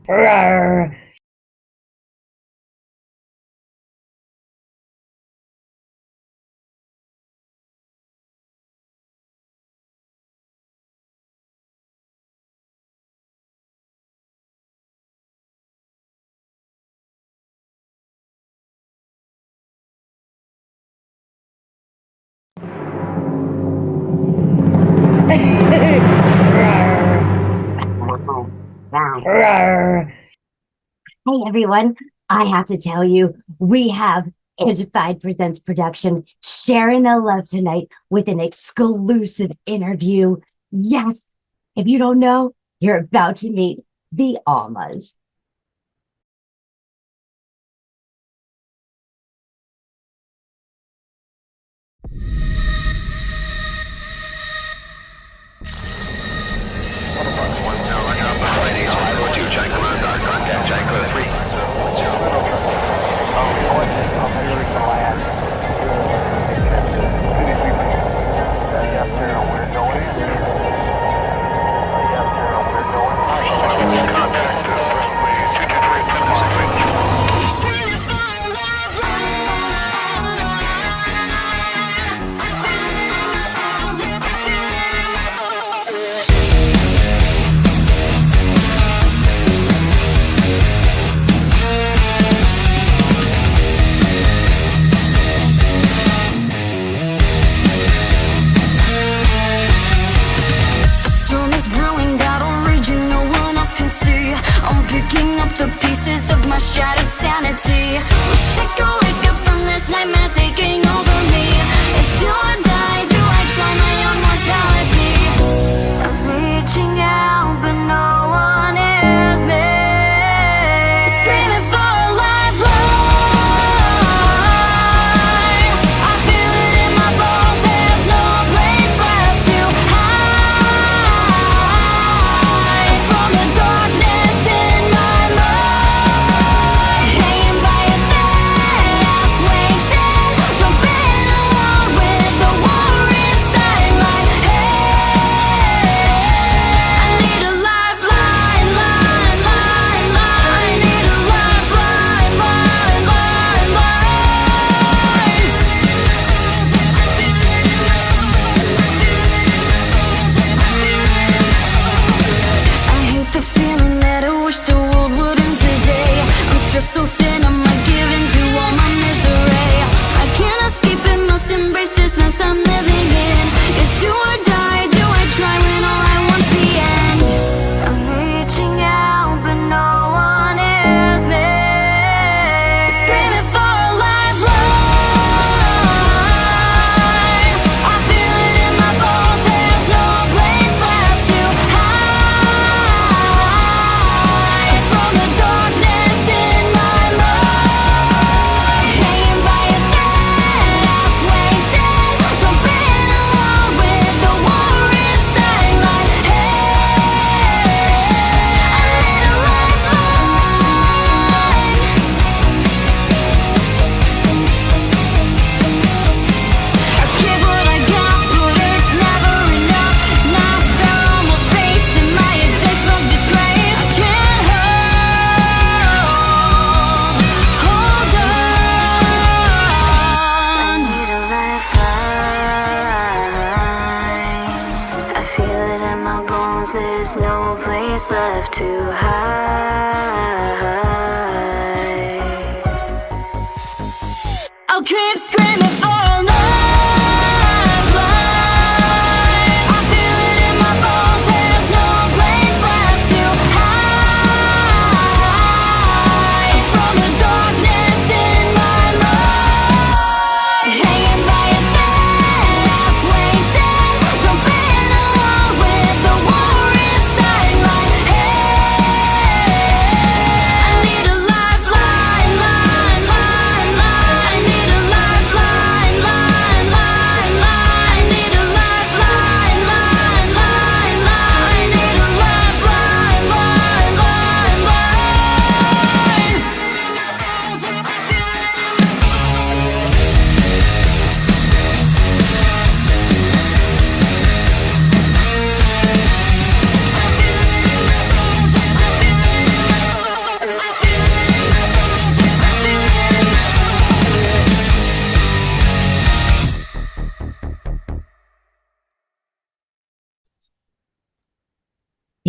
Rawr. Rawr. Hey everyone, I have to tell you, we have Angified Presents production sharing a love tonight with an exclusive interview. Yes, if you don't know, you're about to meet the Almas. Picking up the pieces of my shattered sanity. Wish I could wake up from this nightmare taking over me. It's do or die, do I try my own mortality? I'm reaching out, but no one hears me. Screaming for a lifeline. I feel it in my bones, there's no place left to hide from the darkness in my mind. Hanging by a thread, halfway dead, jumping along with the war inside my head. I need a lifeline, line, line, line. I need a lifeline, line, line, line. I hate the feeling that I wish the world would end today. I'm stressed so thin, I might give in to all my misery. I can't escape it, must embrace this mess I'm living in. It's do or die, do I try when all I want's the end? I'm reaching out, but no one hears me. Screaming for a lifeline. I feel it in my bones, there's no place left to hide from the darkness in my mind. Hanging by a thread, halfway dead, jumping along with the war inside my head. I need a lifeline. I give what I got, but it's never enough. Now found my face in my adjacent disgrace. I can't hold on. I need a lifeline. I feel it in my bones, there's no place left to hide. I'll keep screaming for a lifeline. I feel it in my bones, there's no place left to hide from the darkness in my mind. Hanging by a thread, halfway dead, jumping along with the war inside my head. I need a lifeline, line, line, line. I need a lifeline.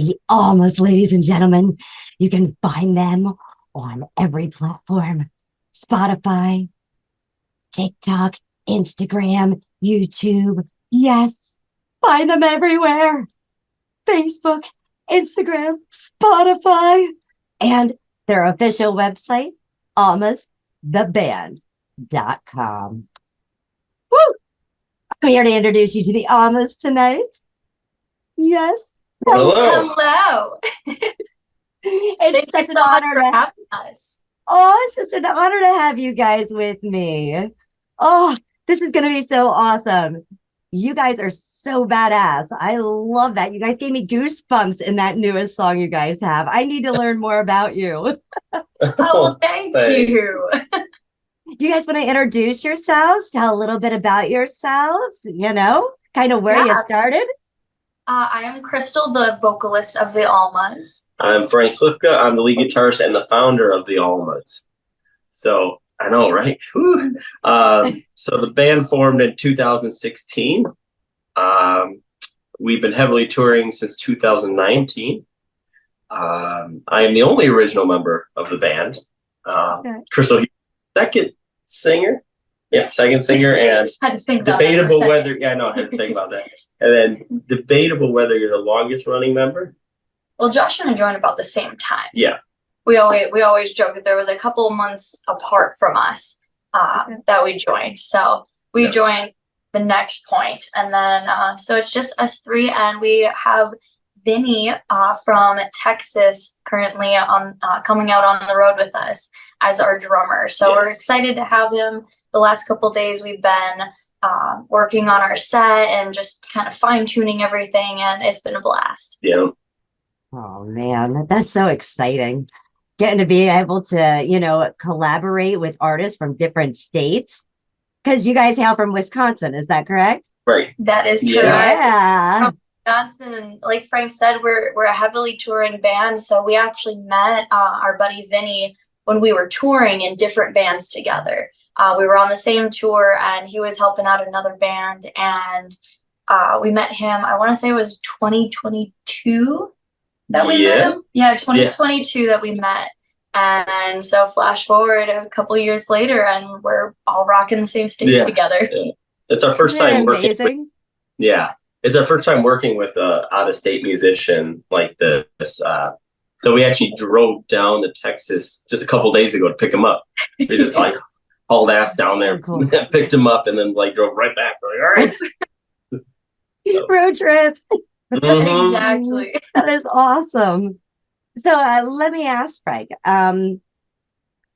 the Almas, ladies and gentlemen. You can find them on every platform: Spotify, TikTok, Instagram, YouTube. Yes, find them everywhere. Facebook, Instagram, Spotify, and their official website, almastheband.com. Woo! I'm here to introduce you to the Almas tonight. Yes. Hello. It's such an honor to have us. Oh, it's such an honor to have you guys with me. Oh, this is going to be so awesome. You guys are so badass. I love that. You guys gave me goosebumps in that newest song you guys have. I need to learn more about you. Oh, thank you. You guys want to introduce yourselves? Tell a little bit about yourselves, kind of where you started? I am Crystal, the vocalist of the Almas. I'm Frank Slifka. I'm the lead guitarist and the founder of the Almas. So, I know, right? So the band formed in 2016. We've been heavily touring since 2019. I am the only original member of the band. Crystal, second singer. Yeah, second singer, and had to think about debatable whether. Yeah, no, I had to think about that. And then debatable whether you're the longest running member. Well, Josh and I joined about the same time. Yeah. We always joke that there was a couple of months apart from us that we joined. So we joined the next point, and then so it's just us three, and we have Vinny from Texas currently on coming out on the road with us as our drummer. So we're excited to have him. The last couple of days we've been working on our set and just kind of fine tuning everything, and it's been a blast. Yeah. Oh man, that's so exciting. Getting to be able to, collaborate with artists from different states. Because you guys hail from Wisconsin, is that correct? Right. That is correct. Yeah. From Wisconsin, like Frank said, we're a heavily touring band. So we actually met our buddy Vinny when we were touring in different bands together. We were on the same tour, and he was helping out another band, and we met him, I want to say it was 2022 that we met him. Yeah, 2022 that we met. And so flash forward a couple of years later, and we're all rocking the same stage together. Yeah. It's our first time working. Amazing. It's our first time working with an out-of-state musician like this. So we actually drove down to Texas just a couple days ago to pick him up. We just hauled ass down there, picked him up, and then drove right back. We're like, all right. Road trip. Exactly. That is awesome. So let me ask, Frank,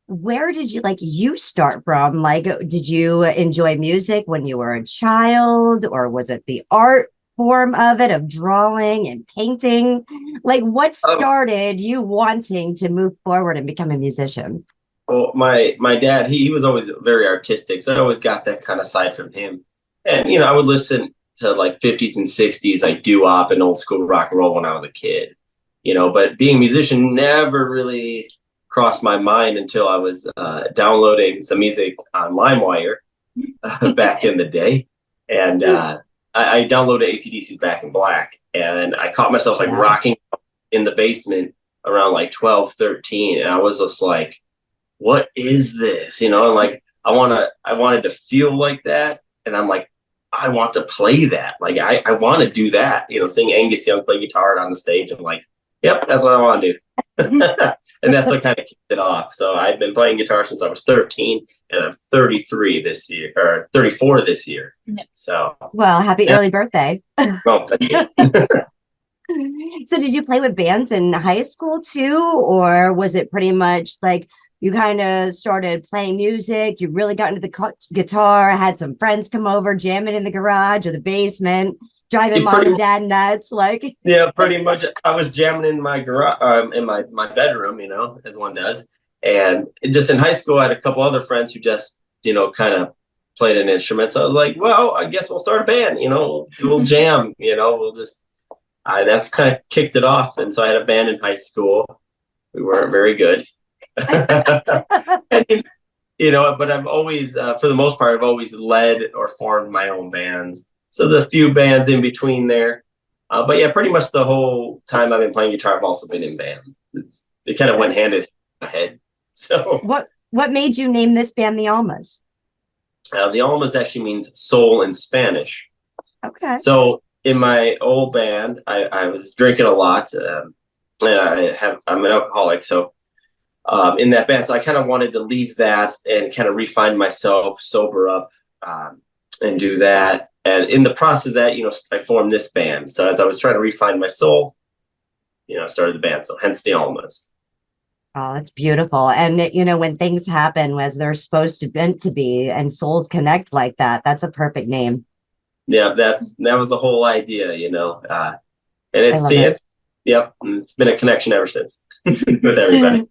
where did you start from? Did you enjoy music when you were a child, or was it the art form of it, of drawing and painting? What started you wanting to move forward and become a musician? Well, my dad, he was always very artistic, so I always got that kind of side from him. And, I would listen to 50s and 60s, doo-wop and old school rock and roll when I was a kid. But being a musician never really crossed my mind until I was downloading some music on LimeWire back in the day. And I downloaded AC/DC's Back in Black, and I caught myself rocking in the basement around 12, 13. And I was just like, what is this? And I wanted to feel like that. And I'm like, I want to play that. I want to do that, sing Angus Young, play guitar on the stage. I'm like, yep, that's what I want to do. And that's what kind of kicked it off. So I've been playing guitar since I was 13, and I'm 33 this year, or 34 this year. So, well, happy early birthday. Well, So did you play with bands in high school too? Or was it pretty much you kind of started playing music, you really got into the guitar, had some friends come over, jamming in the garage or the basement, driving mom and dad nuts, Yeah, pretty much. I was jamming in my garage, in my bedroom, as one does. And just in high school, I had a couple other friends who just, kind of played an instrument. So I was like, well, I guess we'll start a band, we'll jam, we'll just, that's kind of kicked it off. And so I had a band in high school. We weren't very good. And, but I've always, for the most part, I've always led or formed my own bands. So there's a few bands in between there. But yeah, pretty much the whole time I've been playing guitar, I've also been in band. It kind of went hand in hand. So What made you name this band the Almas? the Almas actually means soul in Spanish. Okay. So in my old band, I was drinking a lot, and I'm an alcoholic. So in that band, so I kind of wanted to leave that and kind of refine myself, sober up, and do that. And in the process of that, I formed this band. So as I was trying to refine my soul, I started the band. So hence the Almas. Oh, that's beautiful. And when things happen as they're supposed to meant to be, and souls connect like that, that's a perfect name. Yeah, that was the whole idea, and it's yep, it's been a connection ever since with everybody.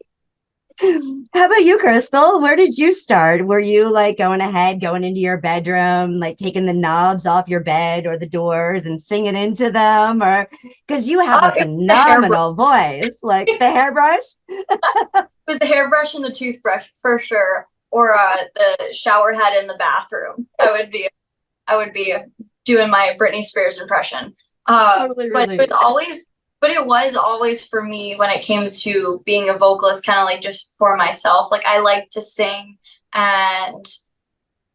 How about you, Crystal? Where did you start? Were you like going into your bedroom, like taking the knobs off your bed or the doors and singing into them? Or because you have a phenomenal voice, like the hairbrush? It was the hairbrush and the toothbrush for sure, or the shower head in the bathroom. I would be doing my Britney Spears impression. Totally but it was always for me when it came to being a vocalist, kind of like just for myself. Like I like to sing, and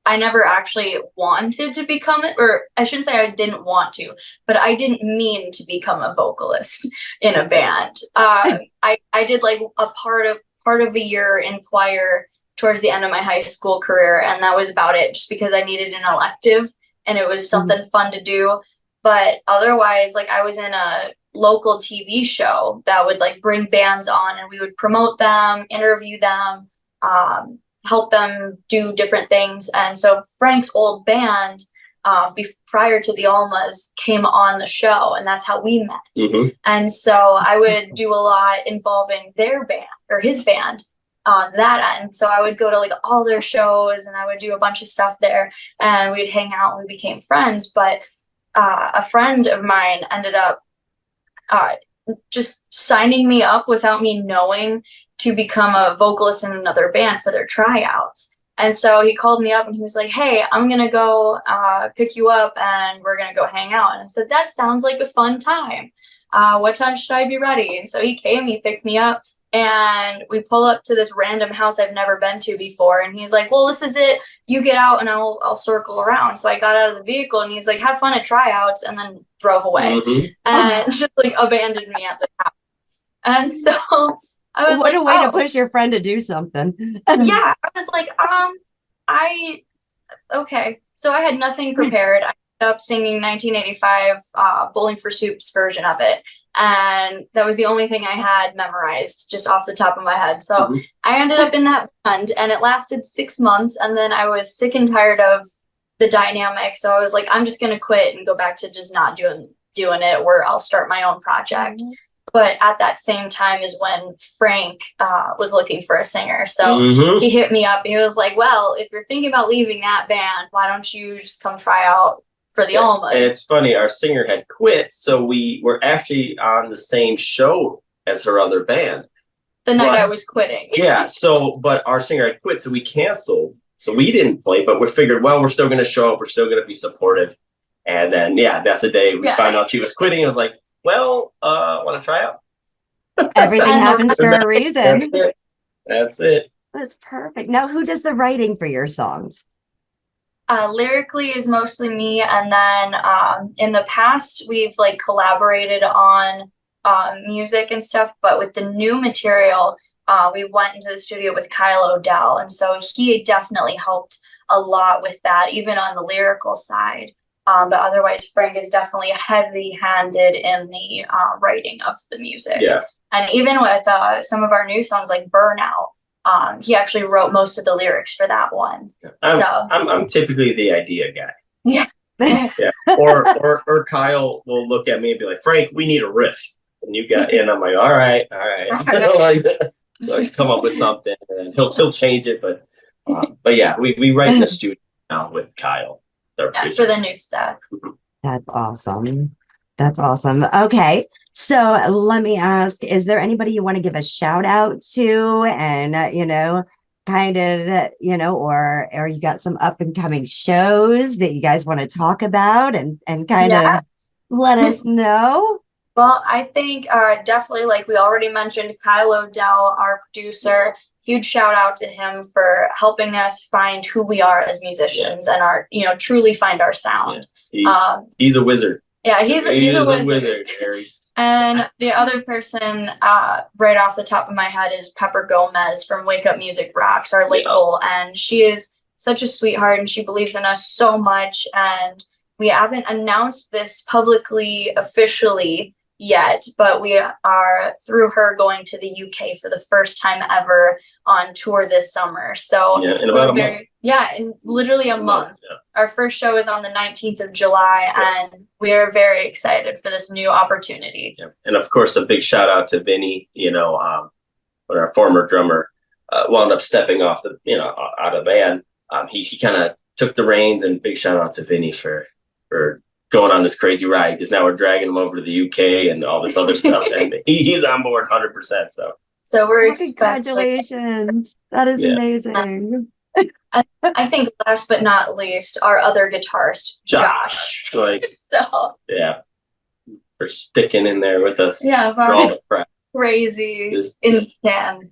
I never actually wanted to become it, or I shouldn't say I didn't want to, but I didn't mean to become a vocalist in a band. I did like a part of a year in choir towards the end of my high school career, and that was about it, just because I needed an elective and it was something fun to do. But otherwise, like I was in a local TV show that would like bring bands on, and we would promote them, interview them, help them do different things. And so Frank's old band, prior to the Almas, came on the show, and that's how we met. Mm-hmm. And so I would do a lot involving their band or his band on that end. So I would go to like all their shows, and I would do a bunch of stuff there, and we'd hang out, and we became friends. But a friend of mine ended up just signing me up without me knowing to become a vocalist in another band for their tryouts. And so he called me up and he was like, "Hey, I'm going to go pick you up and we're going to go hang out." And I said, "That sounds like a fun time. What time should I be ready?" And so he came, he picked me up, and we pull up to this random house I've never been to before. And he's like, "Well, this is it. You get out and I'll circle around." So I got out of the vehicle, and he's like, "Have fun at tryouts," and then drove away and just like abandoned me at the house. And so I was what a way to push your friend to do something. Yeah, I was like, okay. So I had nothing prepared. I ended up singing 1985 Bowling for Soup's version of it. And that was the only thing I had memorized just off the top of my head. So I ended up in that band, and it lasted 6 months. And then I was sick and tired of the dynamic. So I was like, I'm just going to quit and go back to just not doing it, where I'll start my own project. But at that same time is when Frank was looking for a singer. So he hit me up, and he was like, "Well, if you're thinking about leaving that band, why don't you just come try out for the Almas?" And it's funny, our singer had quit, so we were actually on the same show as her other band. The night I was quitting. Yeah, but our singer had quit, so we canceled. So we didn't play, but we figured, well, we're still going to show up. We're still going to be supportive. And then, that's the day we found out she was quitting. I was like, well, want to try out? Everything happens for a reason. That's it. That's perfect. Now, who does the writing for your songs? Lyrically is mostly me, and then in the past we've like collaborated on music and stuff. But with the new material, we went into the studio with Kile Odell, and so he definitely helped a lot with that, even on the lyrical side. But otherwise, Frank is definitely heavy-handed in the writing of the music. Yeah. And even with some of our new songs like Burnout, he actually wrote most of the lyrics for that one. I'm typically the idea guy. Yeah. Yeah. Or Kyle will look at me and be like, "Frank, we need a riff." And I'm like, all right. Like, come up with something, and he'll change it. But yeah, we write in the studio now with Kyle. For the new stuff. That's awesome. That's awesome. Okay. So let me ask, is there anybody you want to give a shout out to, and, or you got some up and coming shows that you guys want to talk about and kind of Let us know. Well, I think definitely, like we already mentioned, Kile Odell, our producer. Huge shout out to him for helping us find who we are as musicians and our, truly find our sound. He's a wizard. Yeah, he's a wizard, Harry. And the other person, right off the top of my head, is Pepper Gomez from Wake Up Music Rocks, our label, and she is such a sweetheart, and she believes in us so much. And we haven't announced this publicly, officially yet, but we are, through her, going to the UK for the first time ever on tour this summer. So in about a month. Yeah, in literally a month. Yeah. Our first show is on the 19th of July, and we are very excited for this new opportunity. Yeah. And of course, a big shout out to Vinny, when our former drummer wound up stepping off out of the band. He kind of took the reins, and big shout out to Vinny for going on this crazy ride, because now we're dragging him over to the UK and all this other stuff, and he's on board 100%. So we're congratulations. That is amazing. I think last but not least, our other guitarist, Josh. So for sticking in there with us. Yeah, for all the crap. Crazy, insane.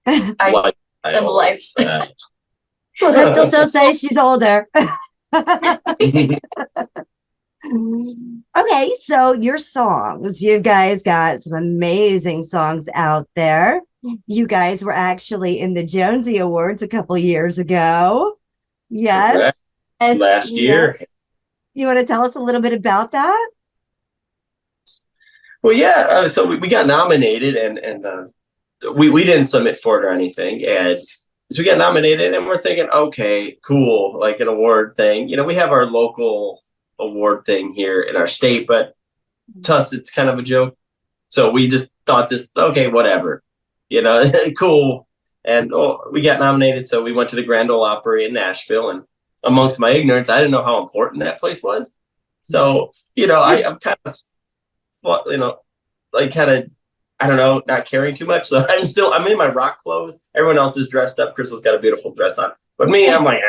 Lifestyle. Well, Crystal still says she's older. Okay, so your songs, you guys got some amazing songs out there. You guys were actually in the Jonesy Awards a couple years ago. Yes. Last year. You want to tell us a little bit about that? Well, so we got nominated, and we didn't submit for it or anything, and so we got nominated, and we're thinking, okay, cool, like an award thing. We have our local award thing here in our state, but to us, it's kind of a joke. So we just thought okay, whatever, cool. And we got nominated, so we went to the Grand Ole Opry in Nashville, and amongst my ignorance, I didn't know how important that place was. So, I'm kind of, I don't know, not caring too much. So I'm in my rock clothes. Everyone else is dressed up. Crystal's got a beautiful dress on. But me, I'm like,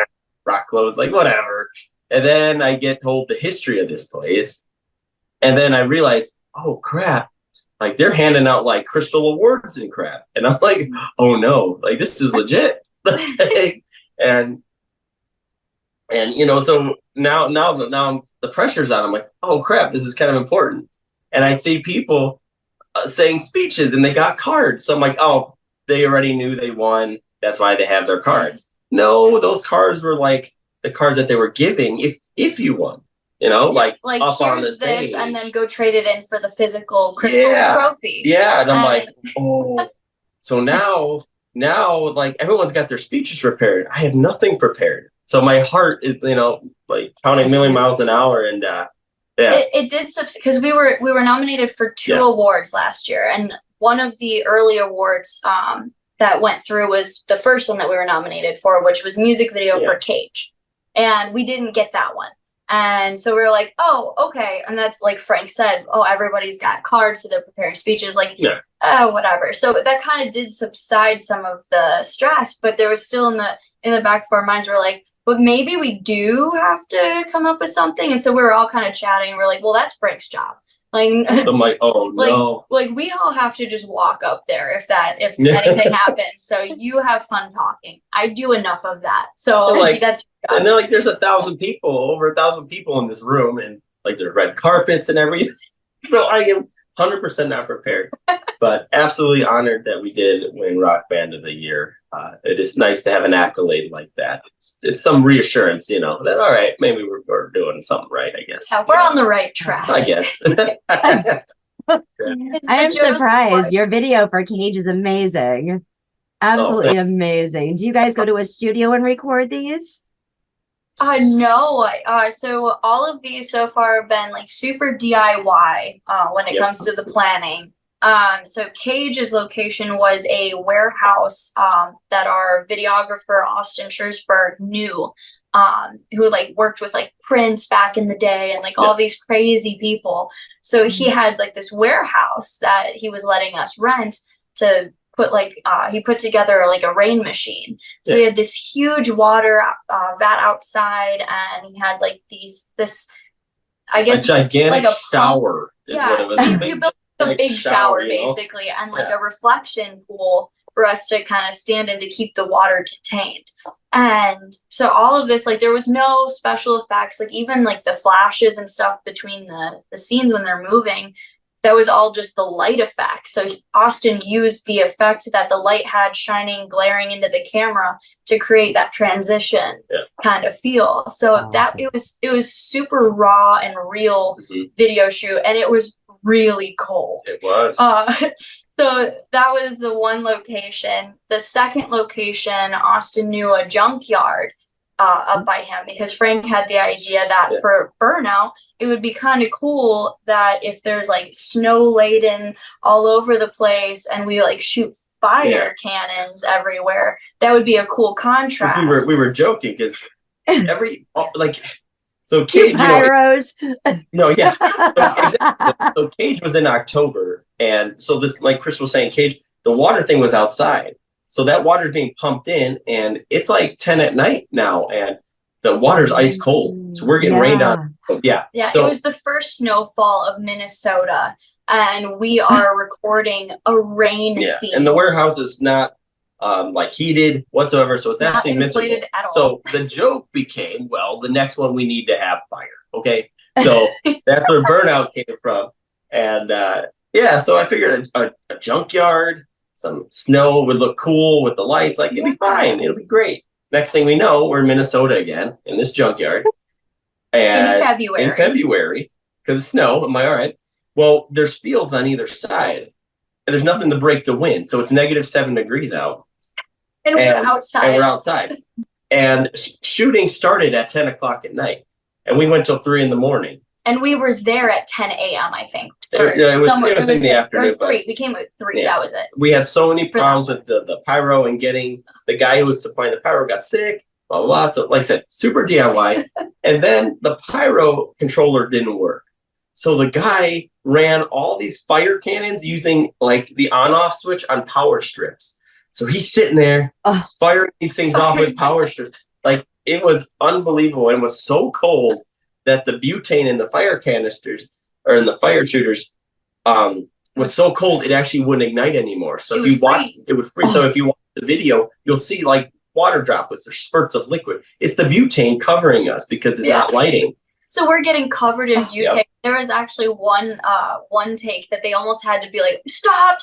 rock clothes, like whatever. And then I get told the history of this place. And then I realize, oh crap, like they're handing out like crystal awards and crap. And I'm like, oh no, like this is legit. and so now the pressure's on. I'm like, oh crap, this is kind of important. And I see people saying speeches, and they got cards. So I'm like, oh, they already knew they won. That's why they have their cards. No, those cards were like the cards that they were giving if you won. Like up on the stage, and then go trade it in for the physical crystal trophy. Yeah, and I'm like, oh, so now like everyone's got their speeches prepared. I have nothing prepared. So my heart is, like counting a million miles an hour, and it did because we were nominated for 2 awards last year, and one of the early awards that went through was the first one that we were nominated for, which was music video for Cage, and we didn't get that one. And so we were like, oh, okay. And that's like Frank said, oh, everybody's got cards, so they're preparing speeches, like, whatever. So that kind of did subside some of the stress, but there was still in the back of our minds, we're like, but maybe we do have to come up with something. And so we were all kind of chatting, and we're like, well, that's Frank's job. Like, I'm like, oh no. Like we all have to just walk up there if anything happens. So you have fun talking. I do enough of that. So that's. And they're like, there's over 1,000 people in this room, and like there's red carpets and everything. So I am 100% not prepared, but absolutely honored that we did win Rock Band of the Year. It is nice to have an accolade like that. It's some reassurance, that all right, maybe we're doing something right, I guess. Yeah, we're on the right track, I guess. I am surprised. Your video for Cage is amazing. Absolutely amazing. Do you guys go to a studio and record these? No. So all of these so far have been like super DIY when it comes to the planning. So Cage's location was a warehouse that our videographer Austin Scherzberg knew, who like worked with like Prince back in the day and like all these crazy people. So he had like this warehouse that he was letting us rent to put like he put together like a rain machine. So we had this huge water vat outside, and he had like this I guess a gigantic like a shower is what it was. You built a big shower basically, and like a reflection pool for us to kind of stand in to keep the water contained. And so all of this, like there was no special effects, like even like the flashes and stuff between the scenes when they're moving, that was all just the light effect. So Austin used the effect that the light had shining, glaring into the camera to create that transition kind of feel. So it was super raw and real video shoot, and it was really cold. It was. So that was the one location. The second location, Austin knew a junkyard up by him because Frank had the idea that for Burnout, it would be kind of cool that if there's like snow laden all over the place and we like shoot fire cannons everywhere, that would be a cool contrast. We were joking because so Cage, pyros. So Cage was in October, and so this, like Chris was saying, Cage, the water thing was outside, so that water's being pumped in, and it's like 10 at night now, and the water's ice cold, so we're getting rained on. So, it was the first snowfall of Minnesota, and we are recording a rain scene. And the warehouse is not like heated whatsoever, so it's not absolutely miserable. At all. So the joke became, well, the next one we need to have fire. Okay, so that's where Burnout came from, and so I figured a junkyard, some snow would look cool with the lights, like it'd be fine, it'll be great. Next thing we know, we're in Minnesota again in this junkyard, and in February because of snow. Am I all right? Well, there's fields on either side, and there's nothing to break the wind, so it's -7 degrees out. And we're outside. And shooting started at 10 o'clock at night. And we went till 3 a.m. And we were there at 10 a.m., I think. It was in the afternoon. Or 3. We came at 3. That was it. We had so many problems with the pyro and getting the guy who was supplying the pyro got sick, blah, blah, blah. So like I said, super DIY. And then the pyro controller didn't work. So the guy ran all these fire cannons using like the on-off switch on power strips. So he's sitting there firing these things off with power strips. Like it was unbelievable, and it was so cold that the butane in the fire canisters or in the fire shooters was so cold it actually wouldn't ignite anymore. So if you watch, it would freeze. So if you watch the video, you'll see like water droplets or spurts of liquid. It's the butane covering us because it's not lighting. So we're getting covered in butane. Yep. There was actually one take that they almost had to be like, stop,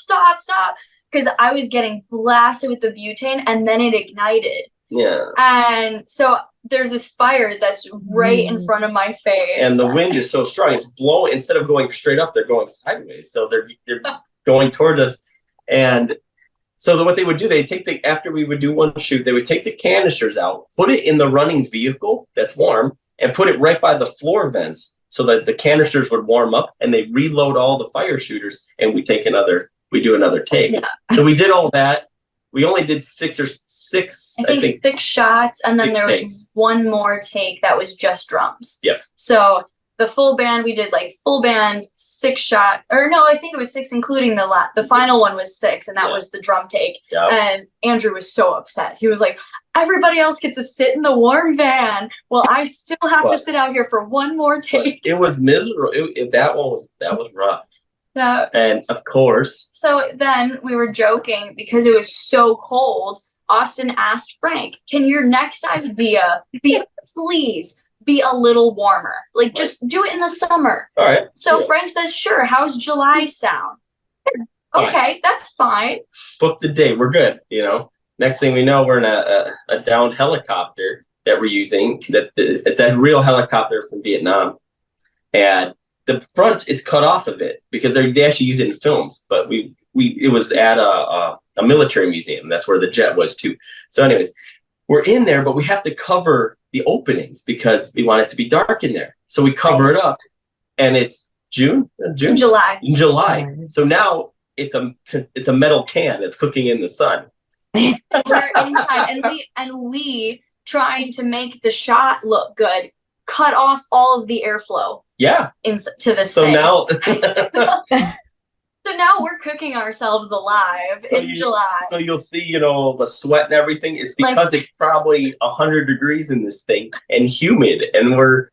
because I was getting blasted with the butane and then it ignited. Yeah. And so there's this fire that's right in front of my face. And the wind is so strong, it's blowing. Instead of going straight up, they're going sideways. So they're going towards us. And so what they would do, after we would do one shoot, they would take the canisters out, put it in the running vehicle that's warm, and put it right by the floor vents so that the canisters would warm up, and they reload all the fire shooters, and we do another take. Yeah. So we did all that. We only did six, I think 6 shots, and then there was one more take that was just drums. Yep. So the full band, we did like full band 6 shot, or no, I think it was 6, including the final one was 6, and that was the drum take. Yep. And Andrew was so upset. He was like, everybody else gets to sit in the warm van. Well, I still have to sit out here for one more take. It was miserable. That was rough. Yeah. And of course. So then we were joking because it was so cold. Austin asked Frank, can your next idea please be a little warmer? Like just do it in the summer. All right. So Frank says, sure. How's July sound? Okay, that's fine. Book the day. We're good. Next thing we know, we're in a downed helicopter that we're using. It's a real helicopter from Vietnam. And the front is cut off of it because they actually use it in films, but it was at a military museum. That's where the jet was too. So anyways, we're in there, but we have to cover the openings because we want it to be dark in there. So we cover it up, and it's July. So now it's a metal can that's cooking in the sun. We're inside, and we trying to make the shot look good, cut off all of the airflow. Yeah. To this thing. Now so now we're cooking ourselves alive in July. So you'll see, the sweat and everything is because it's probably 100 degrees in this thing and humid, and we're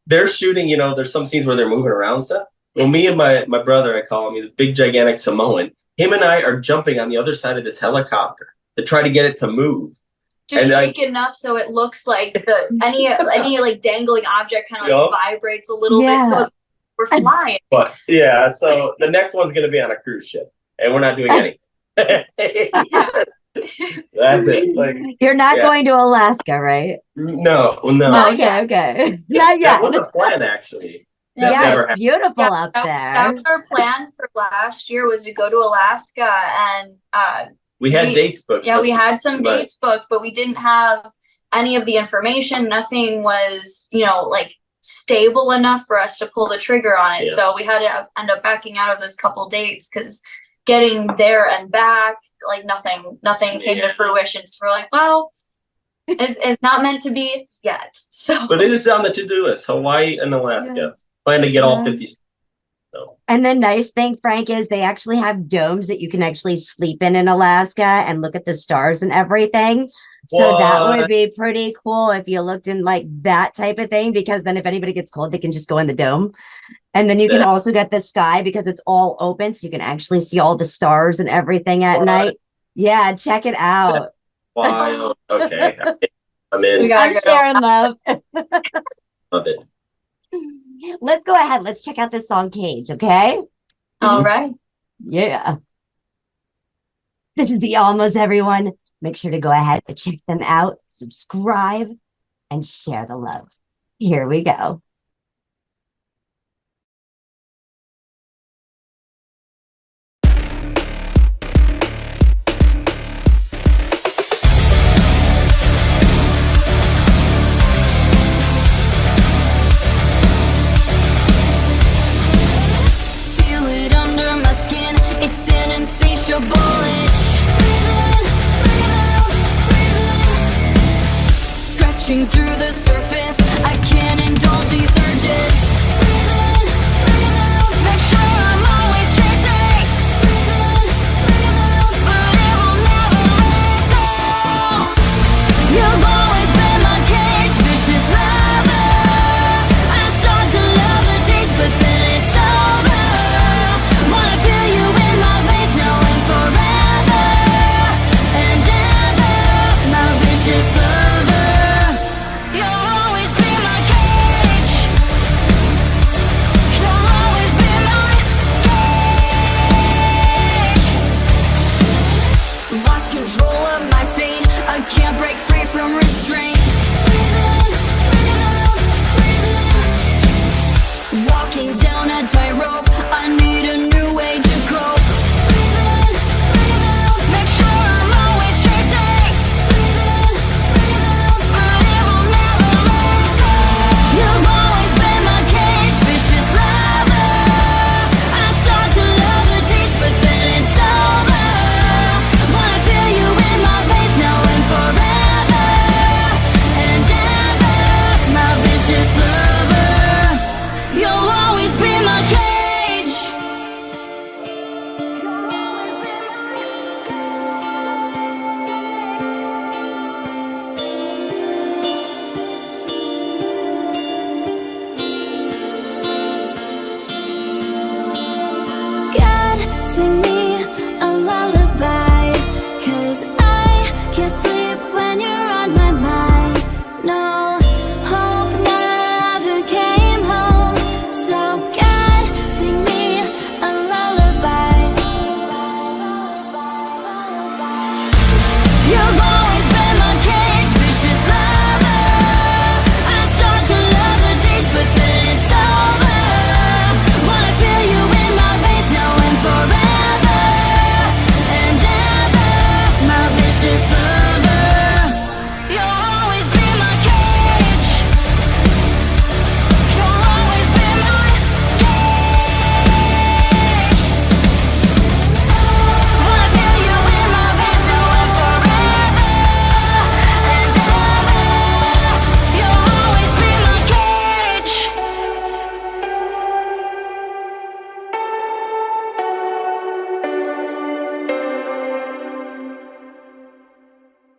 they're shooting, there's some scenes where they're moving around and stuff. Well, me and my brother, I call him, he's a big, gigantic Samoan. Him and I are jumping on the other side of this helicopter to try to get it to move. Just shake it enough so it looks like any like dangling object kind of like vibrates a little bit, so we're flying. But so the next one's going to be on a cruise ship, and we're not doing anything. That's it. Like, you're not going to Alaska, right? No. Okay. Not yet. That was a plan, actually. It's beautiful up there. That was our plan for last year, was to go to Alaska, and we had dates booked. Yeah, we had some dates booked, but we didn't have any of the information. Nothing was, like stable enough for us to pull the trigger on it. Yeah. So we had to end up backing out of those couple dates because getting there and back, like nothing came to fruition. So we're like, well, it's not meant to be yet. So, but it is on the to-do list: Hawaii and Alaska. Yeah. Plan to get all 50. So. And the nice thing, Frank, is they actually have domes that you can actually sleep in Alaska and look at the stars and everything. So that would be pretty cool if you looked in like that type of thing, because then if anybody gets cold, they can just go in the dome. And then you can also get the sky because it's all open. So you can actually see all the stars and everything at night. Yeah, check it out. Wild. Okay. I'm in. I'm sharing love. Love it. Let's go ahead. Let's check out this song, Cage, okay? All right. Yeah. This is the Almas, everyone. Make sure to go ahead and check them out, subscribe, and share the love. Here we go. Feel it under my skin, it's an insatiable itch. Scratching through the surface, I can't indulge these urges. Make sure I'm always chasing, but it will never let go. You've always been my cage, vicious lover. I start to love the taste, but then it's over. Wanna feel you in my veins now and forever and ever, my vicious lover. You'll always be my cage. You'll always be my cage. Lost control of my fate, I can't break free from restraint. Walking down a tightrope, I need a new way to cope. Make sure I'm always chasing, but it will never let go. You've always been my cage, vicious lover. I start to love the taste, but then it's over. Wanna feel you in my veins now and forever and ever, my vicious lover. You'll always be my cage. God, sing me a lullaby, 'cause I can't sleep when you're on my mind. No hope never came home, so God, sing me a lullaby. You've always been my cage, vicious lover. I start to love the taste, but then it's over. Wanna feel you in my veins now and forever and ever, my vicious lover. You'll always be my cage. You'll always be my cage. Wanna feel you in my veins now and forever and ever. You'll always be my cage.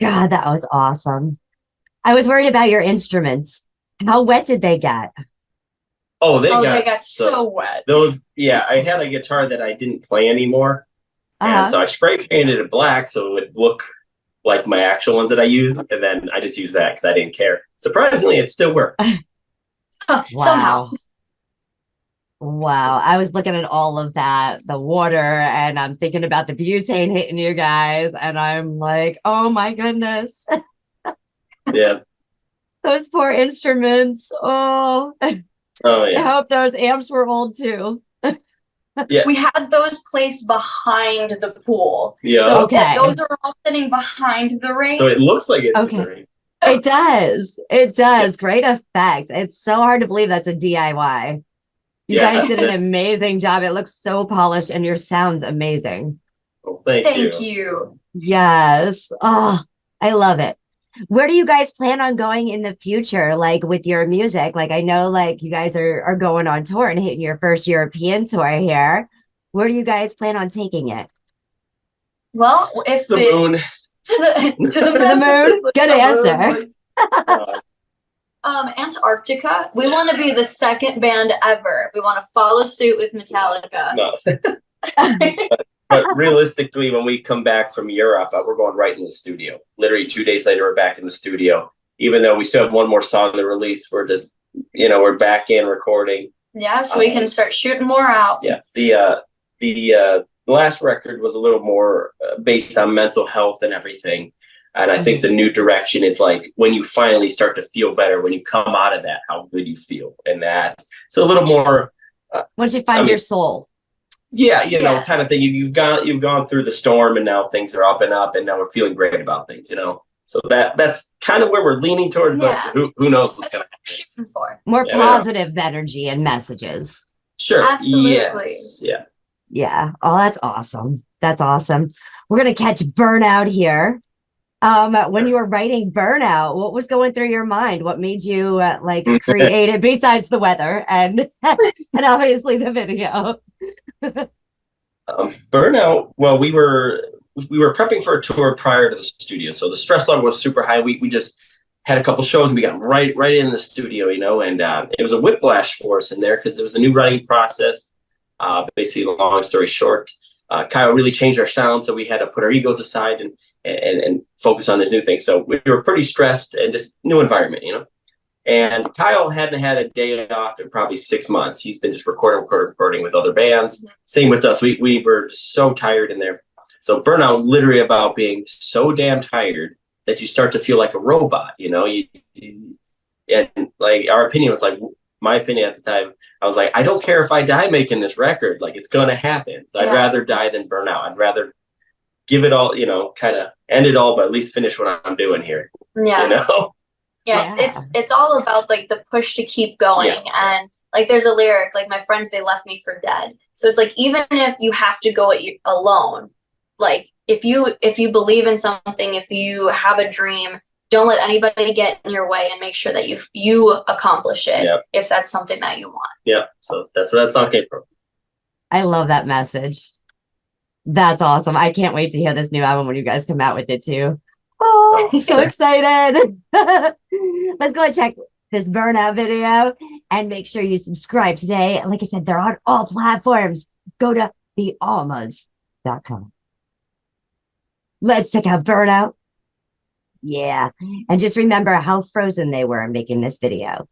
God, that was awesome. I was worried about your instruments. How wet did they get? Oh, they got so wet. Those, yeah, I had a guitar that I didn't play anymore. And so I spray painted it black so it would look like my actual ones that I use. And then I just used that because I didn't care. Surprisingly, it still worked. Somehow. Wow. I was looking at all of that, the water, and I'm thinking about the butane hitting you guys. And I'm like, oh my goodness. Yeah. Those poor instruments. Oh, Oh, yeah. I hope those amps were old too. Yeah. We had those placed behind the pool. Yeah. So Okay. those are all sitting behind the ring. So it looks like it's Okay. in the ring. It does. It does. Great effect. It's so hard to believe that's a DIY. You Yeah. guys did an amazing job. It looks so polished and your sound's amazing. Well, thank Thank you. you. Yes. Oh, I love it. Where do you guys plan on going in the future? Like with your music? Like I know like you guys are going on tour and hitting your first European tour here. Where do you guys plan on taking it? Well, if The moon. to the To the moon? Good answer. Antarctica. We want to be the second band ever. We want to follow suit with Metallica. No. But realistically, when we come back from Europe, we're going right in the studio. Literally 2 days later, we're back in the studio. Even though we still have one more song to release, we're just, we're back in recording. Yeah, so we can start shooting more out. Yeah. The last record was a little more based on mental health and everything. And I think the new direction is like when you finally start to feel better, when you come out of that, how good you feel. And that, so a little more. Once you find your soul. Yeah, kind of thing. You've gone through the storm, and now things are up, and now we're feeling great about things, So that's kind of where we're leaning toward. Yeah. But who knows what's That's going what to we're happen? shooting for. More Yeah. positive energy and messages. Sure. Absolutely. Yes. Yeah. Yeah. Oh, that's awesome. That's awesome. We're going to catch Burnout here. When you were writing Burnout, what was going through your mind? What made you create it besides the weather and obviously the video? Burnout. Well, we were prepping for a tour prior to the studio, so the stress level was super high. We just had a couple shows and we got right in the studio, and it was a whiplash for us in there because there was a new writing process. Basically, long story short, Kyle really changed our sound, so we had to put our egos aside and focus on this new thing. So we were pretty stressed and just new environment, And Kyle hadn't had a day off in probably 6 months. He's been just recording with other bands. Same with us. We were so tired in there. So Burnout was literally about being so damn tired that you start to feel like a robot, and like our opinion was like, my opinion at the time, I was like, I don't care if I die making this record. Like, it's going to happen. I'd rather die than burn out. I'd rather give it all, kind of end it all, but at least finish what I'm doing here. Yeah. Yes, Yeah. it's all about like the push to keep going. And like there's a lyric, like my friends, they left me for dead. So it's like even if you have to go it alone, like if you believe in something, if you have a dream, don't let anybody get in your way and make sure that you accomplish it if that's something that you want. Yeah. So that's where that song came from. I love that message. That's awesome. I can't wait to hear this new album when you guys come out with it too. Oh, so excited. Let's go and check this Burnout video and make sure you subscribe today. Like I said, they're on all platforms. Go to thealmas.com. Let's check out Burnout. Yeah. And just remember how frozen they were making this video.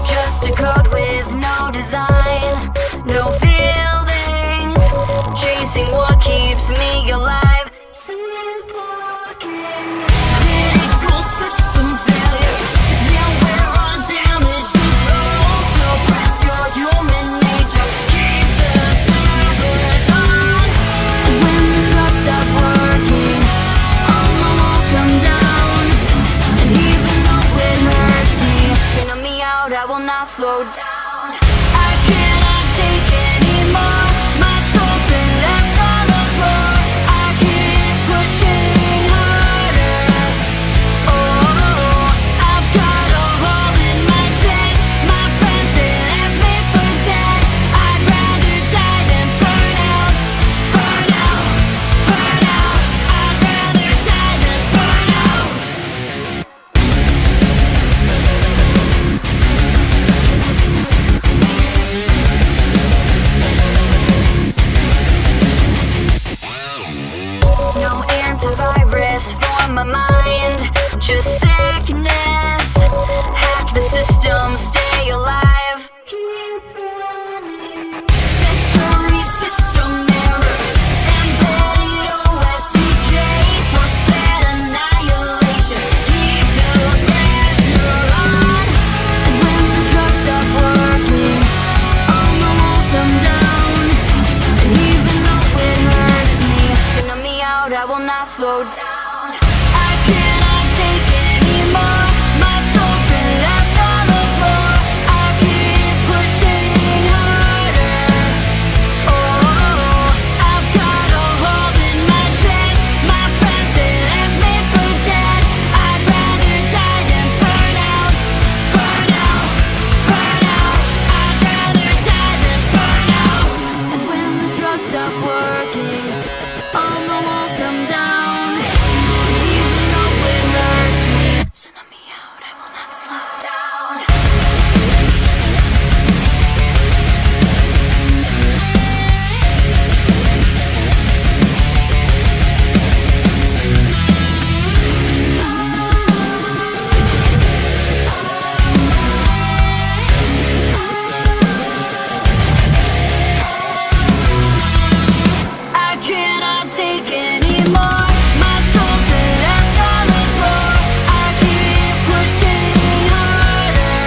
Just a code with no design, no feelings, chasing what keeps me alive. Sleepwalking, critical system failure. Yeah, we're on damage control. Suppress your human nature. my mind, just sickness. Hack the system, stay alive. Sensory system error. Embedded OSTJ for sped annihilation. Keep the pressure on. And when the drugs stop working, all the walls come down. And even though it hurts me, to numb me out, I will not slow down. I cannot take anymore. My soul's been left on the floor. I keep pushing harder. Oh, I've got a hole in my chest. My friends, they left me for dead. I'd rather die than burn out. Burn out, burn out. I'd rather die than burn out. And when the drugs stop working, all the walls come down. Even though it hurts me, so numb me out, I will not slow down. I cannot take anymore. My soul's been left on the floor. I keep pushing harder.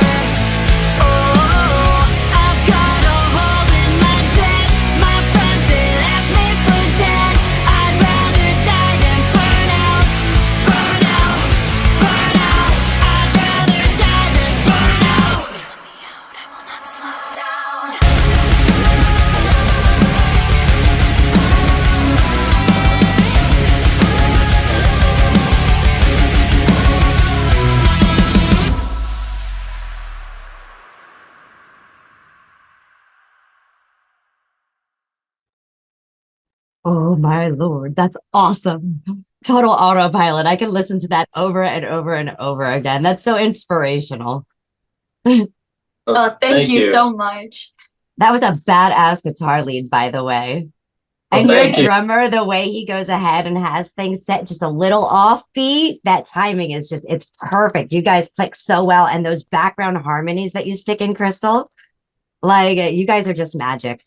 Oh, I've got a hole in my chest. My friends, they left me for dead. I'd rather die than burn out. Burn out, burn out. I'd rather die than burn out. So let me out, I will not slow down. Oh my Lord, that's awesome. Total autopilot. I can listen to that over and over and over again. That's so inspirational. Oh, thank you so much. That was a badass guitar lead, by the way. Well, And your thank you. drummer, the way he goes ahead and has things set just a little offbeat, that timing is just, it's perfect. You guys click so well. And those background harmonies that you stick in, Crystal, like you guys are just magic.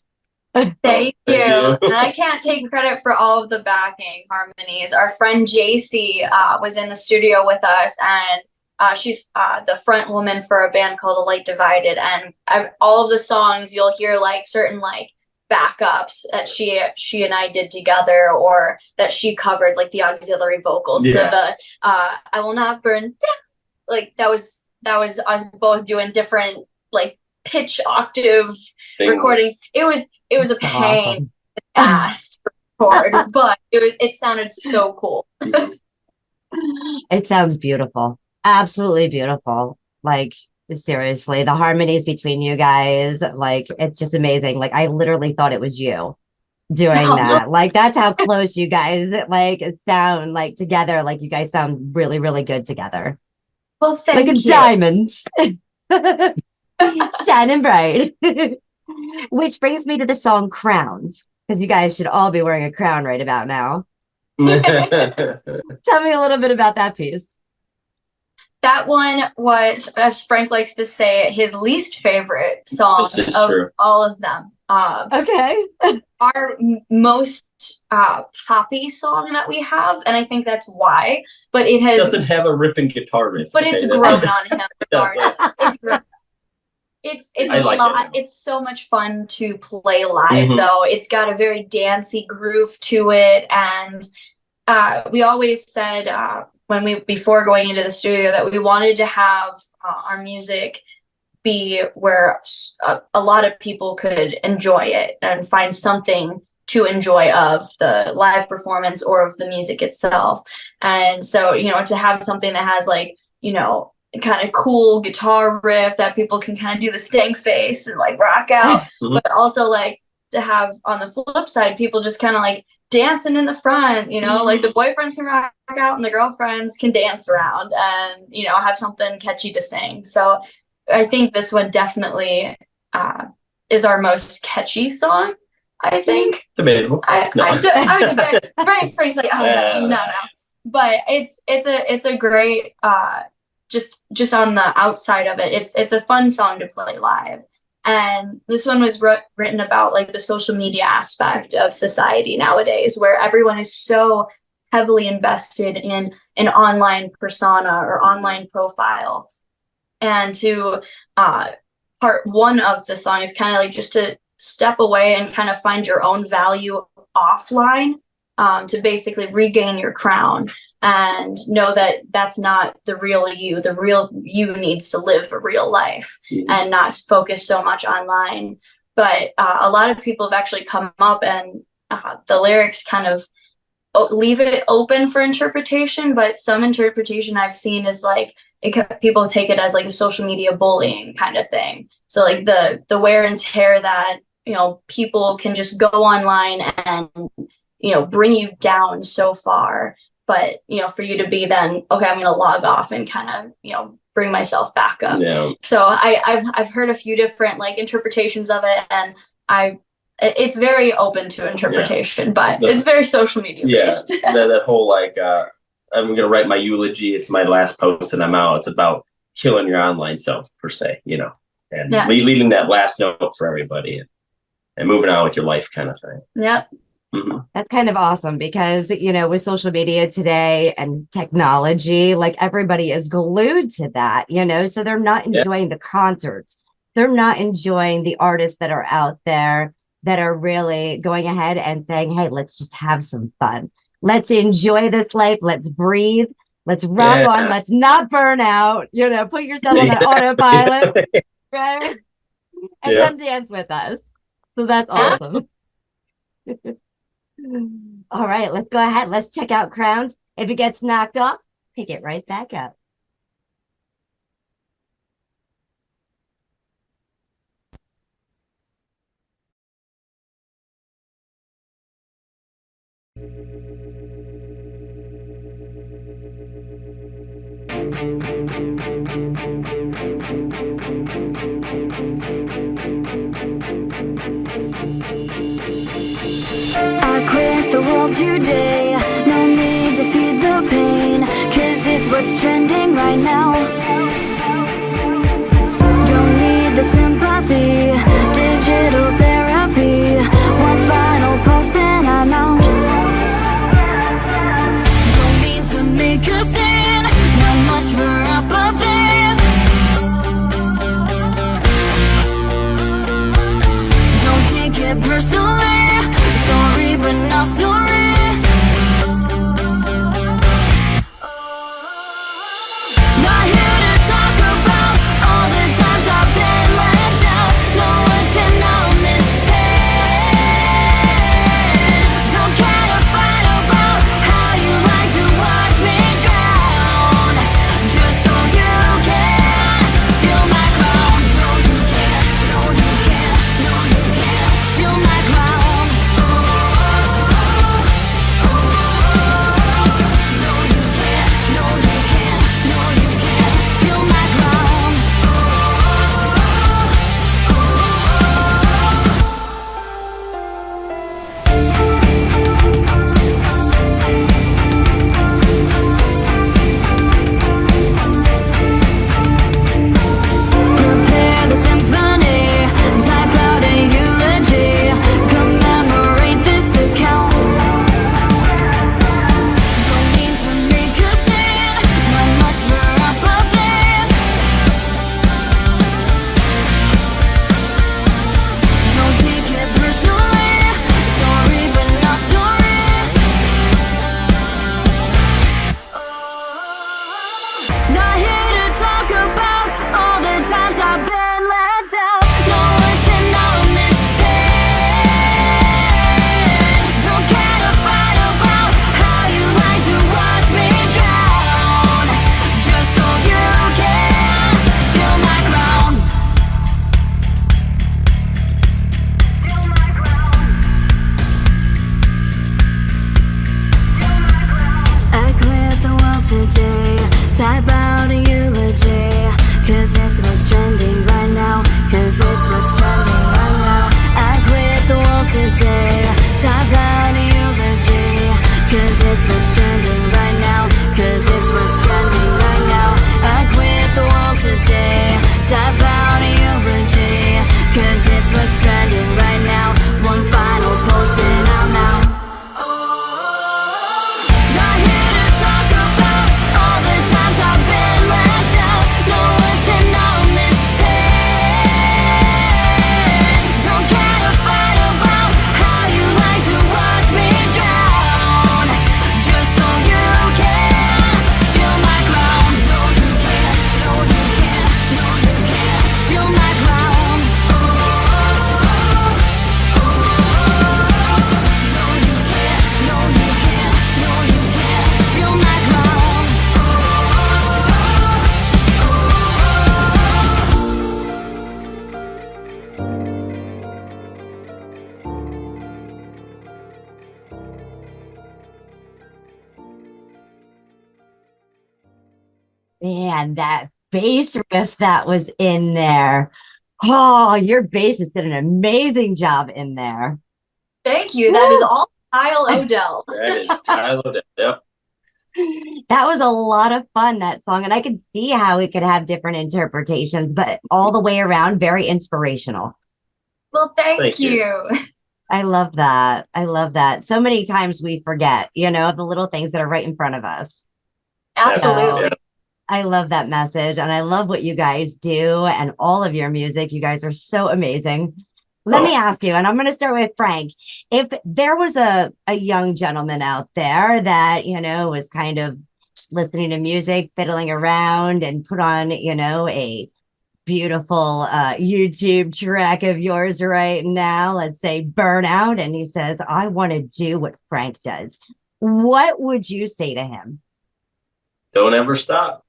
Thank you. you. And I can't take credit for all of the backing harmonies. Our friend JC was in the studio with us, and she's the front woman for a band called A Light Divided. And all of the songs you'll hear like certain like backups that she and I did together, or that she covered, like the auxiliary vocals. Yeah. So the I will not burn down. Like that was us both doing different like pitch octave Things. recordings. It was a That's pain awesome. fast to record, but it sounded so cool. It sounds beautiful. Absolutely beautiful. Like, seriously, the harmonies between you guys, like, it's just amazing. Like, I literally thought it was you doing Oh. that. Like, that's how close you guys, like, sound, like, together. Like, you guys sound really, really good together. Well, thank Like, you. diamonds. Shining bright. Which brings me to the song Crowns, because you guys should all be wearing a crown right about now. Tell me a little bit about that piece. That one was, as Frank likes to say, his least favorite song This is of true. all of them. Okay. Our most poppy song that we have, and I think that's why. But it has, Doesn't have a ripping guitar riff. but okay? it's That's- grown on him regardless. It's grown. It's I a like lot. it. It's so much fun to play live, Mhm. though. It's got a very dancey groove to it, and we always said before going into the studio that we wanted to have our music be where a lot of people could enjoy it and find something to enjoy of the live performance or of the music itself. And so, to have something that has like, kind of cool guitar riff that people can kind of do the stank face and like rock out, Mhm. but also like to have on the flip side, people just kind of like dancing in the front, like the boyfriends can rock out and the girlfriends can dance around and, have something catchy to sing. So I think this one definitely is our most catchy song, I think. Debatable. Frank's like, oh, no. but it's a great just on the outside of it, it's a fun song to play live. And this one was written about like the social media aspect of society nowadays, where everyone is so heavily invested in an online persona or online profile. And to part one of the song is kind of like just to step away and kind of find your own value offline, to basically regain your crown and know that that's not the real you. The real you needs to live a real life and not focus so much online. But a lot of people have actually come up and the lyrics kind of leave it open for interpretation, but some interpretation I've seen is like people take it as like a social media bullying kind of thing. So like the wear and tear that, you know, people can just go online and, you know, bring you down so far. But, you know, for you to be then, okay, I'm going to log off and kind of, you know, bring myself back up. Yeah. So I've heard a few different like interpretations of it, and it's very open to interpretation, but it's very social media based. that whole like, I'm going to write my eulogy. It's my last post and I'm out. It's about killing your online self per se, you know, and leaving that last note for everybody and moving on with your life kind of thing. Yep. Mm-hmm. That's kind of awesome because, you know, with social media today and technology, like everybody is glued to that, you know, so they're not enjoying the concerts. They're not enjoying the artists that are out there that are really going ahead and saying, hey, let's just have some fun. Let's enjoy this life. Let's breathe. Let's rock on. Let's not burn out. You know, put yourself on that autopilot, right? And come dance with us. So that's awesome. All right, let's go ahead. Let's check out Crowns. If it gets knocked off, pick it right back up. I quit the world today. No need to feed the pain, 'cause it's what's trending right now. Don't need the sympathy, digital therapy. One final post, then I'm out. Don't mean to make a scene, not much for apathy. Don't take it personally. Sorry, but not sorry. Man, that bass riff that was in there. Oh, your bassist did an amazing job in there. Thank you. That is all Kyle Odell. That is Tyler. Yep. That was a lot of fun, that song. And I could see how it could have different interpretations, but all the way around, very inspirational. Well, thank you. I love that. I love that. So many times we forget, you know, the little things that are right in front of us. Absolutely. So, I love that message. And I love what you guys do and all of your music. You guys are so amazing. Let me ask you, and I'm going to start with Frank. If there was a young gentleman out there that, you know, was kind of just listening to music, fiddling around, and put on, you know, a beautiful YouTube track of yours right now, let's say Burnout, and he says, I want to do what Frank does, what would you say to him? Don't ever stop.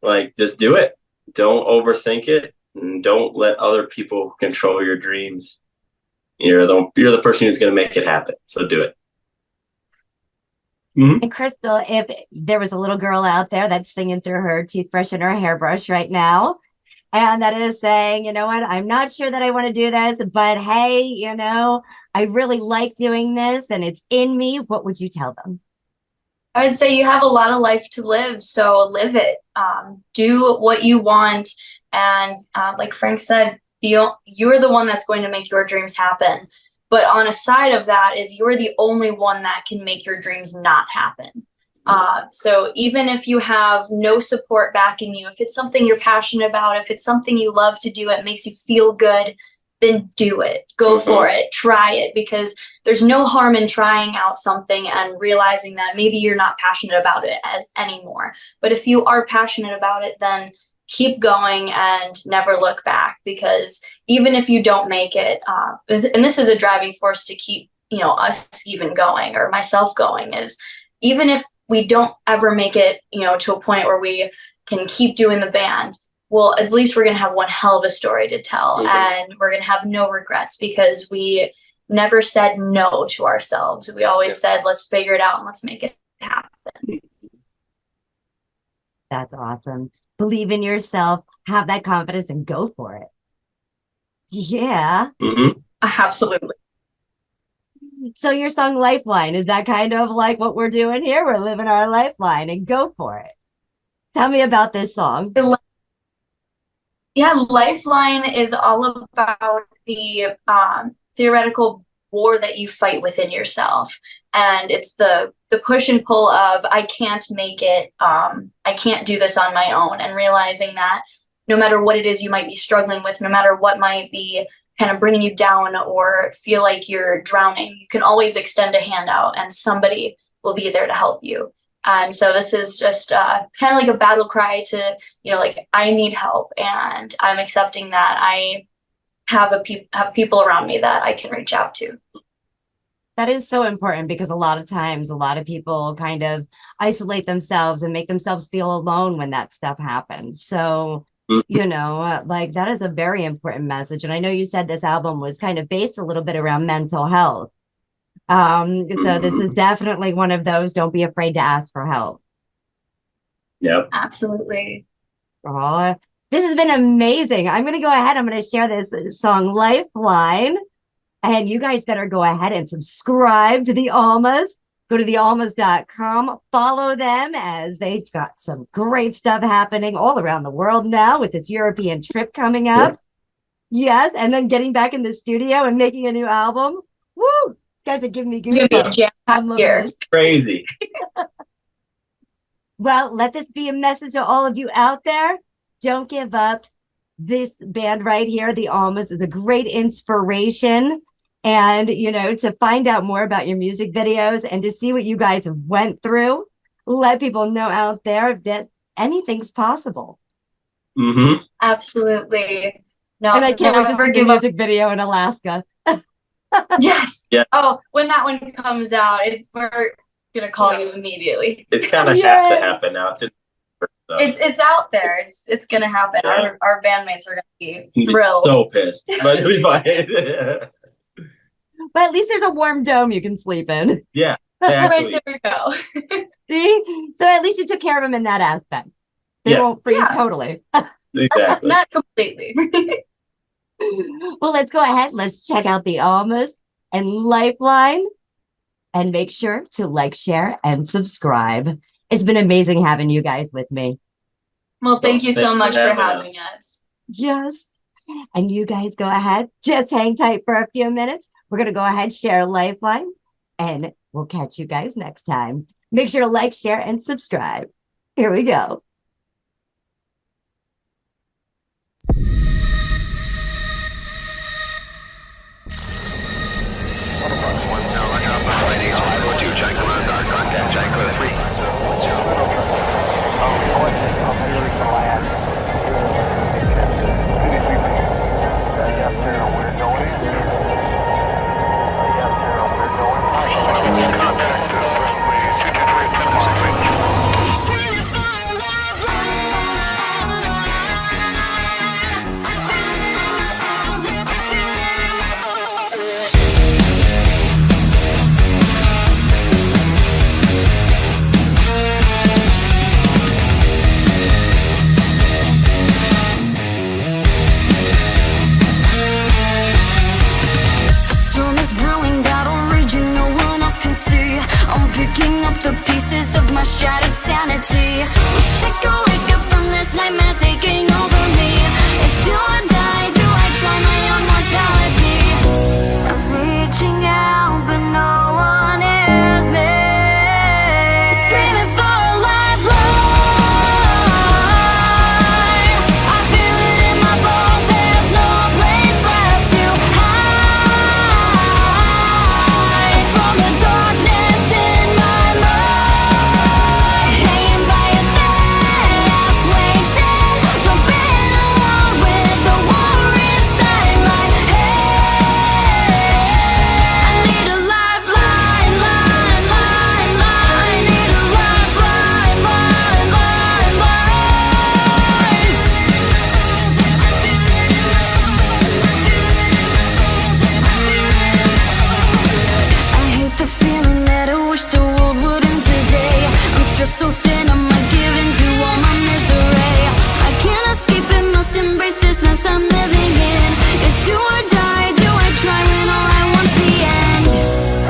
Like, just do it. Don't overthink it. And don't let other people control your dreams. You're the person who's going to make it happen. So do it. And Crystal, if there was a little girl out there that's singing through her toothbrush and her hairbrush right now, and that is saying, you know what, I'm not sure that I want to do this, but hey, you know, I really like doing this and it's in me, what would you tell them? I'd say you have a lot of life to live, so live it. Do what you want. And like Frank said, you're the one that's going to make your dreams happen. But on a side of that is you're the only one that can make your dreams not happen. So even if you have no support backing you, if it's something you're passionate about, if it's something you love to do, it makes you feel good, then do it. Go for it. Try it, because there's no harm in trying out something and realizing that maybe you're not passionate about it anymore. But if you are passionate about it, then keep going and never look back, because even if you don't make it, and this is a driving force to keep, you know, us even going, or myself going, is even if we don't ever make it, you know, to a point where we can keep doing the band, well, at least we're going to have one hell of a story to tell, and we're going to have no regrets, because we never said no to ourselves. We always said, let's figure it out and let's make it happen. That's awesome. Believe in yourself, have that confidence, and go for it. Yeah. Absolutely. So your song Lifeline, is that kind of like what we're doing here? We're living our lifeline, and go for it. Tell me about this song. Yeah, Lifeline is all about the theoretical war that you fight within yourself. And it's the push and pull of, I can't make it, I can't do this on my own, and realizing that no matter what it is you might be struggling with, no matter what might be kind of bringing you down or feel like you're drowning, you can always extend a hand out and somebody will be there to help you. And so this is just kind of like a battle cry to, you know, like, I need help, and I'm accepting that I have people around me that I can reach out to. That is so important, because a lot of times, a lot of people kind of isolate themselves and make themselves feel alone when that stuff happens. So, you know, like, that is a very important message. And I know you said this album was kind of based a little bit around mental health. So this is definitely one of those, don't be afraid to ask for help. Yep. Absolutely. Oh, this has been amazing. I'm going to go ahead. I'm going to share this song Lifeline. And you guys better go ahead and subscribe to the Almas. Go to thealmas.com. Follow them, as they've got some great stuff happening all around the world now with this European trip coming up. Yes, and then getting back in the studio and making a new album. Woo! You guys are giving me goosebumps. It's crazy. Well, let this be a message to all of you out there. Don't give up. This band right here, the Almas, is a great inspiration. And, you know, to find out more about your music videos and to see what you guys have went through, let people know out there that anything's possible. Absolutely. No, and I can't wait to see the music video in Alaska. Yes. Oh, when that one comes out, we're gonna call you immediately. It's kind of has to happen now. It's out there. It's gonna happen. Our bandmates are gonna be thrilled. So pissed, but it'll be fine. But at least there's a warm dome you can sleep in. Yeah, exactly. Right, there we go. See? So at least you took care of them in that aspect. They won't freeze totally. Exactly. Not completely. Well, let's go ahead. Let's check out the Almas and Lifeline. And make sure to like, share, and subscribe. It's been amazing having you guys with me. Well, thank you so much for having us. Yes. And you guys go ahead. Just hang tight for a few minutes. We're going to go ahead, share Lifeline, and we'll catch you guys next time. Make sure to like, share, and subscribe. Here we go. The pieces of my shattered sanity. Wish I could wake up from this nightmare taking over me. It's do or die, do I try my own mortality? I'm reaching out, but no one hears me. Screaming for a lifeline. I feel it in my bones, there's no place left to hide from the darkness in my so thin, I might give in to all my misery. I can't escape it, must embrace this mess I'm living in. It's do or die, do I try when all I want's the end?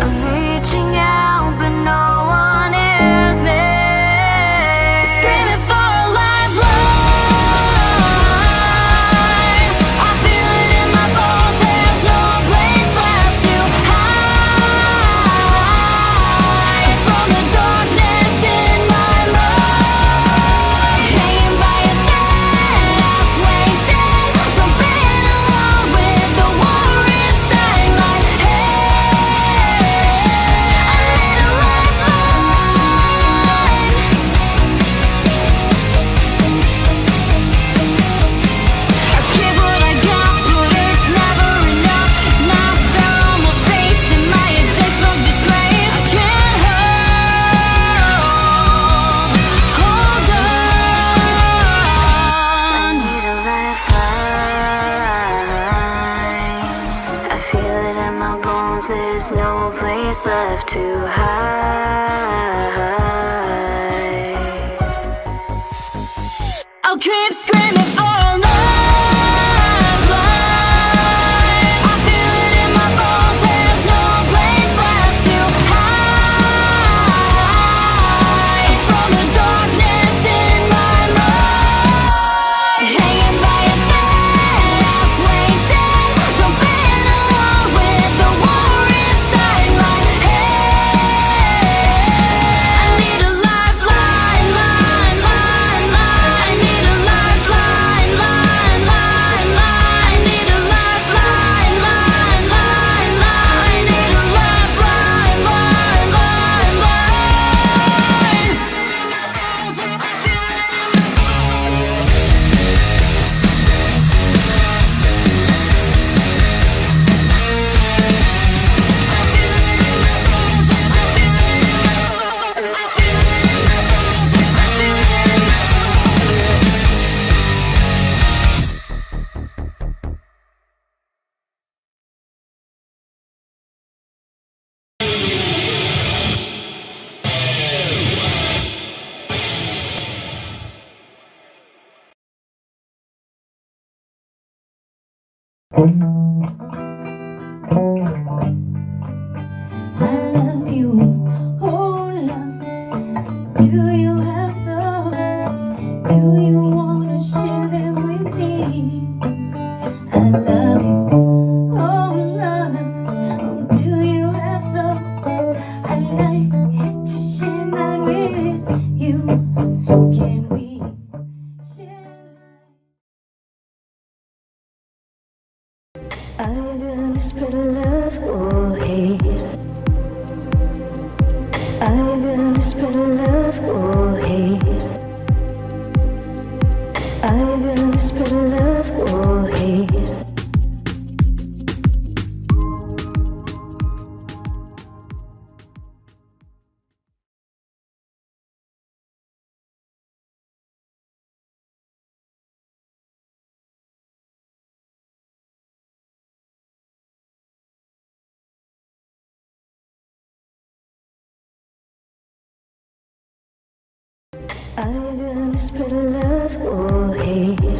I'm reaching out, but no one hears me. Screaming for a lifeline. I feel it in my bones, there's no place left to hide from the darkness in my hanging by a thread, halfway dead from being alone with the war inside my head. I need a lifeline. I give what I got, but it's never enough. Now I fell on my face in my intentional disgrace. I can't hold on. I need a lifeline. I feel it in my bones, there's no place left to hide. I'll keep screaming for a lifeline. I feel it in my bones, there's no place left to hide from the darkness in my mind. Hanging by a thread, halfway dead from being alone with the war inside my head. I need a lifeline, line, line, line. I need a lifeline. I love you, oh loves. Do you have thoughts? Do you wanna share them with me? I love you, oh loves. Oh, do you have thoughts? I'd like to share mine with you. Can we share? Are you gonna spread love or hate? Are you gonna spread love or hate? Are you gonna spread love or hate? Are you gonna spread love or hate?